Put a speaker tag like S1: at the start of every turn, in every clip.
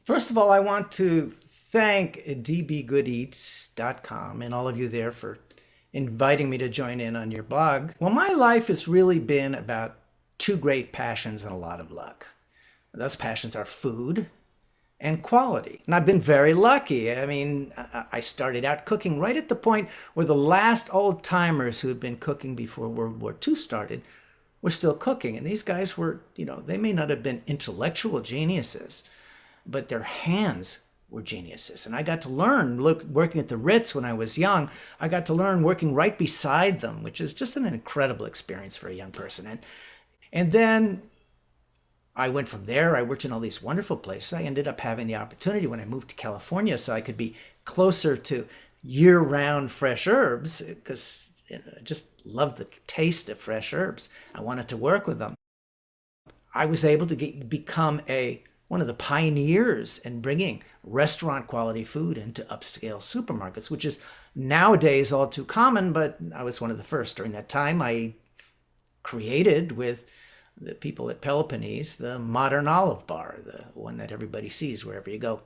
S1: First of all, I want to thank dbgoodeats.com and all of you there for inviting me to join in on your blog. Well, my life has really been about two great passions and a lot of luck. Those passions are food and quality. And I've been very lucky. I mean, I started out cooking right at the point where the last old timers who had been cooking before World War II started were still cooking. And these guys were, they may not have been intellectual geniuses, but their hands were geniuses. And I got to learn, working at the Ritz when I was young, I got to learn working right beside them, which is just an incredible experience for a young person. And then I went from there. I worked in all these wonderful places. I ended up having the opportunity when I moved to California so I could be closer to year-round fresh herbs because I just loved the taste of fresh herbs. I wanted to work with them. I was able to become one of the pioneers in bringing restaurant quality food into upscale supermarkets, which is nowadays all too common, but I was one of the first. During that time, I created with the people at Peloponnese the modern olive bar, the one that everybody sees wherever you go,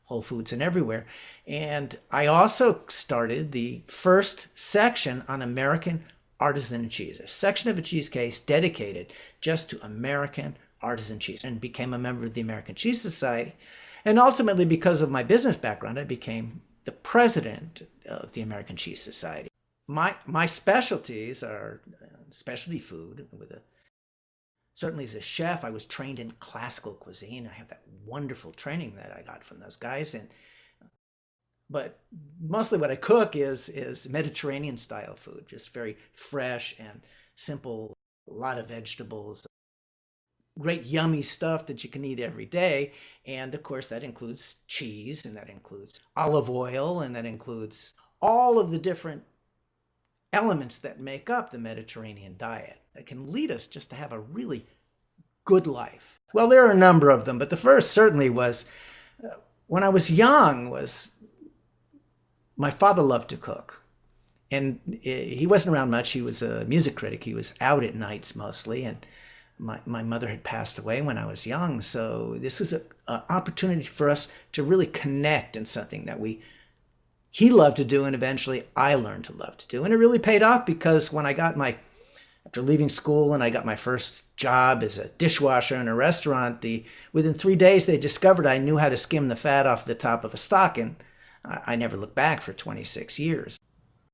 S1: Whole Foods and everywhere. And I also started the first section on American artisan cheese, a section of a cheese case dedicated just to American artisan cheese, and became a member of the American Cheese Society. And ultimately, because of my business background, I became the president of the American Cheese Society. My specialties are specialty food. Certainly as a chef, I was trained in classical cuisine. I have that wonderful training that I got from those guys. But mostly what I cook is Mediterranean style food, just very fresh and simple, a lot of vegetables, great yummy stuff that you can eat every day. And of course that includes cheese, and that includes olive oil, and that includes all of the different elements that make up the Mediterranean diet that can lead us just to have a really good life. Well, there are a number of them, but the first certainly was when I was young. Was my father loved to cook, and he wasn't around much. He was a music critic. He was out at nights mostly, and my mother had passed away when I was young, so this was an opportunity for us to really connect in something that he loved to do, and eventually I learned to love to do. And it really paid off, because when after leaving school and I got my first job as a dishwasher in a restaurant, within 3 days they discovered I knew how to skim the fat off the top of a stocking. I never looked back for 26 years.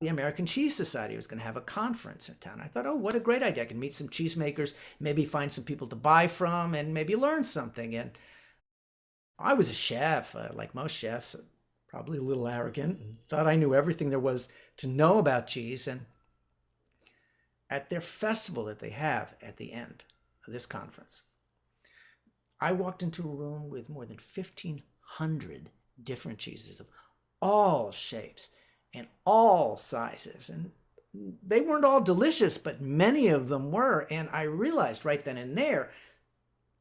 S1: The American Cheese Society was going to have a conference in town. I thought, oh, what a great idea. I can meet some cheesemakers, maybe find some people to buy from, and maybe learn something. And I was a chef, like most chefs, probably a little arrogant, and thought I knew everything there was to know about cheese. And at their festival that they have at the end of this conference, I walked into a room with more than 1,500 different cheeses of all shapes and all sizes. And they weren't all delicious, but many of them were. And I realized right then and there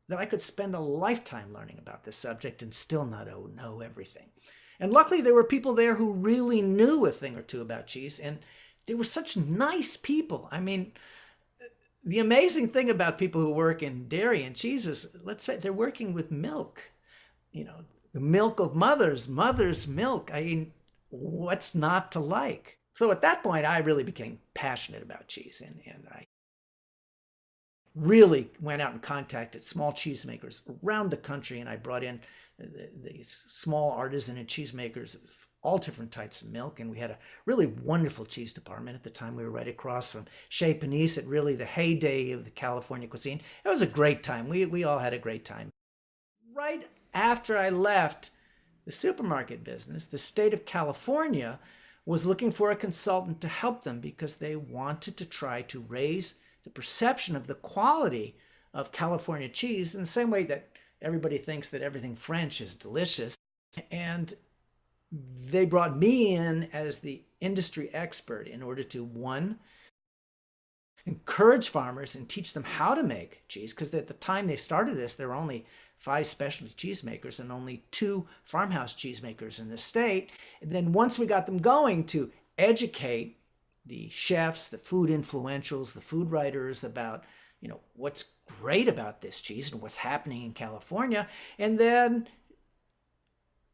S1: that I could spend a lifetime learning about this subject and still not know everything. And luckily there were people there who really knew a thing or two about cheese, and they were such nice people. I mean, the amazing thing about people who work in dairy and cheese is, let's say they're working with milk, the milk of mother's milk. I mean, what's not to like? So at that point, I really became passionate about cheese, and I really went out and contacted small cheesemakers around the country, and I brought in these small artisan and cheesemakers of all different types of milk, and we had a really wonderful cheese department. At the time, we were right across from Chez Panisse, at really the heyday of the California cuisine. It was a great time. We all had a great time. Right after I left the supermarket business, the state of California was looking for a consultant to help them, because they wanted to try to raise the perception of the quality of California cheese in the same way that everybody thinks that everything French is delicious. And they brought me in as the industry expert in order to, one, encourage farmers and teach them how to make cheese, because at the time they started this, there were only 5 specialty cheesemakers and only 2 farmhouse cheesemakers in the state. And then once we got them going, to educate the chefs, the food influentials, the food writers about, what's great about this cheese and what's happening in California. And then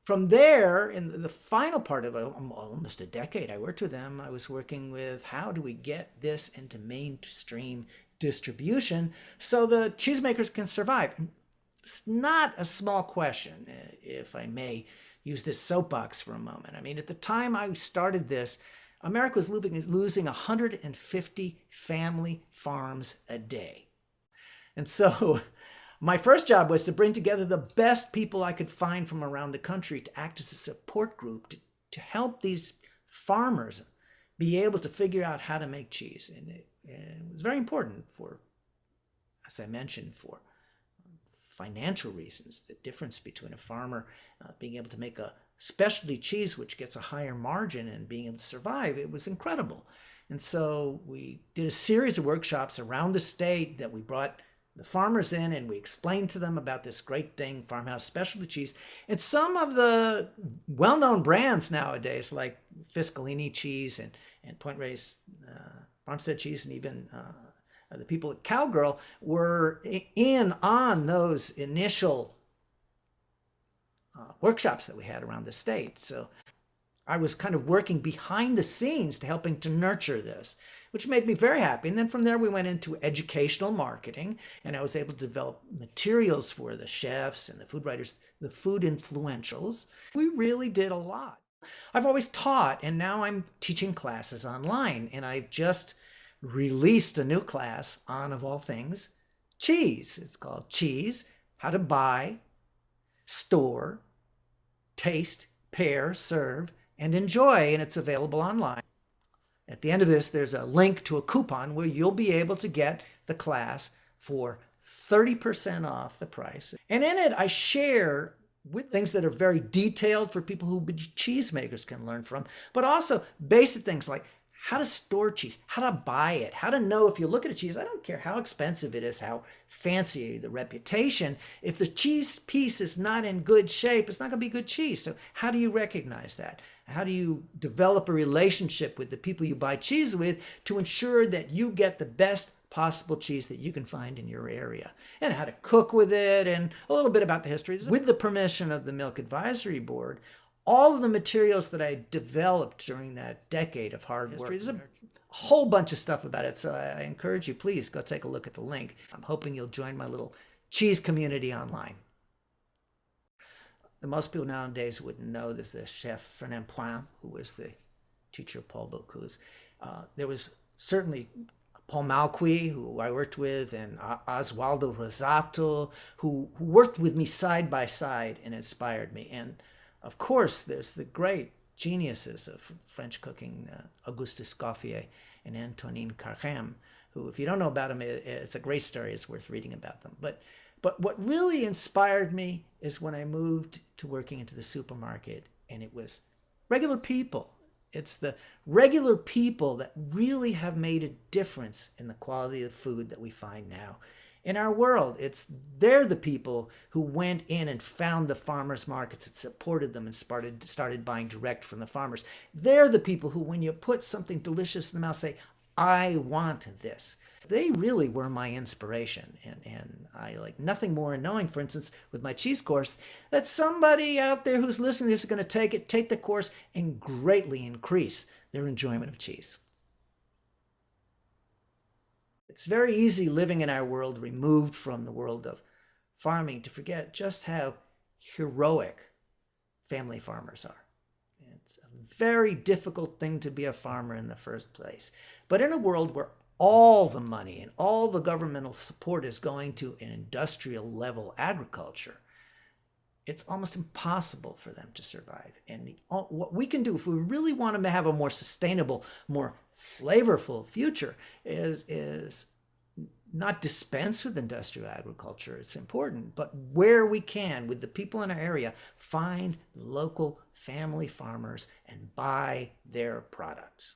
S1: From there, in the final part of almost a decade I worked with them, I was working with how do we get this into mainstream distribution so the cheesemakers can survive. It's not a small question, if I may use this soapbox for a moment. I mean, at the time I started this, America was losing 150 family farms a day. And so my first job was to bring together the best people I could find from around the country to act as a support group to help these farmers be able to figure out how to make cheese. And it was very important for, as I mentioned, for financial reasons. The difference between a farmer being able to make a specialty cheese, which gets a higher margin, and being able to survive, it was incredible. And so we did a series of workshops around the state that we brought the farmers in and we explained to them about this great thing, farmhouse specialty cheese. And some of the well-known brands nowadays, like Fiscalini cheese and Point Reyes farmstead cheese, and even the people at Cowgirl were in on those initial workshops that we had around the state. So I was kind of working behind the scenes to helping to nurture this, which made me very happy. And then from there, we went into educational marketing, and I was able to develop materials for the chefs and the food writers, the food influentials. We really did a lot. I've always taught, and now I'm teaching classes online, and I've just released a new class on, of all things, cheese. It's called Cheese: How to Buy, Store, Taste, Pair, Serve, and Enjoy, and it's available online. At the end of this, there's a link to a coupon where you'll be able to get the class for 30% off the price. And in it, I share with things that are very detailed for people who cheesemakers can learn from, but also basic things like how to store cheese, how to buy it, how to know if you look at a cheese, I don't care how expensive it is, how fancy the reputation, if the cheese piece is not in good shape, it's not going to be good cheese. So how do you recognize that? How do you develop a relationship with the people you buy cheese with to ensure that you get the best possible cheese that you can find in your area, and how to cook with it, and a little bit about the history. With the permission of the Milk Advisory Board, all of the materials that I developed during that decade of hard work. There's a whole bunch of stuff about it, so I encourage you, please go take a look at the link. I'm hoping you'll join my little cheese community online. Most people nowadays wouldn't know there's the chef Fernand Point, who was the teacher of Paul Bocuse. There was certainly Paul Malqui, who I worked with, and Osvaldo Rosato, who worked with me side by side and inspired me. And of course, there's the great geniuses of French cooking, Auguste Escoffier and Antonin Carême, who, if you don't know about them, it's a great story. It's worth reading about them. But what really inspired me is when I moved to working into the supermarket, and it was regular people. It's the regular people that really have made a difference in the quality of food that we find now in our world. They're the people who went in and found the farmers markets and supported them and started buying direct from the farmers. They're the people who, when you put something delicious in the mouth, say, I want this. They really were my inspiration. And I like nothing more in knowing, for instance, with my cheese course, that somebody out there who's listening to this is going to take the course and greatly increase their enjoyment of cheese. It's very easy living in our world removed from the world of farming to forget just how heroic family farmers are. It's a very difficult thing to be a farmer in the first place. But in a world where all the money and all the governmental support is going to an industrial level agriculture, it's almost impossible for them to survive. And what we can do if we really want them to have a more sustainable, more flavorful future is not dispense with industrial agriculture. It's important, but where we can, with the people in our area, find local family farmers and buy their products.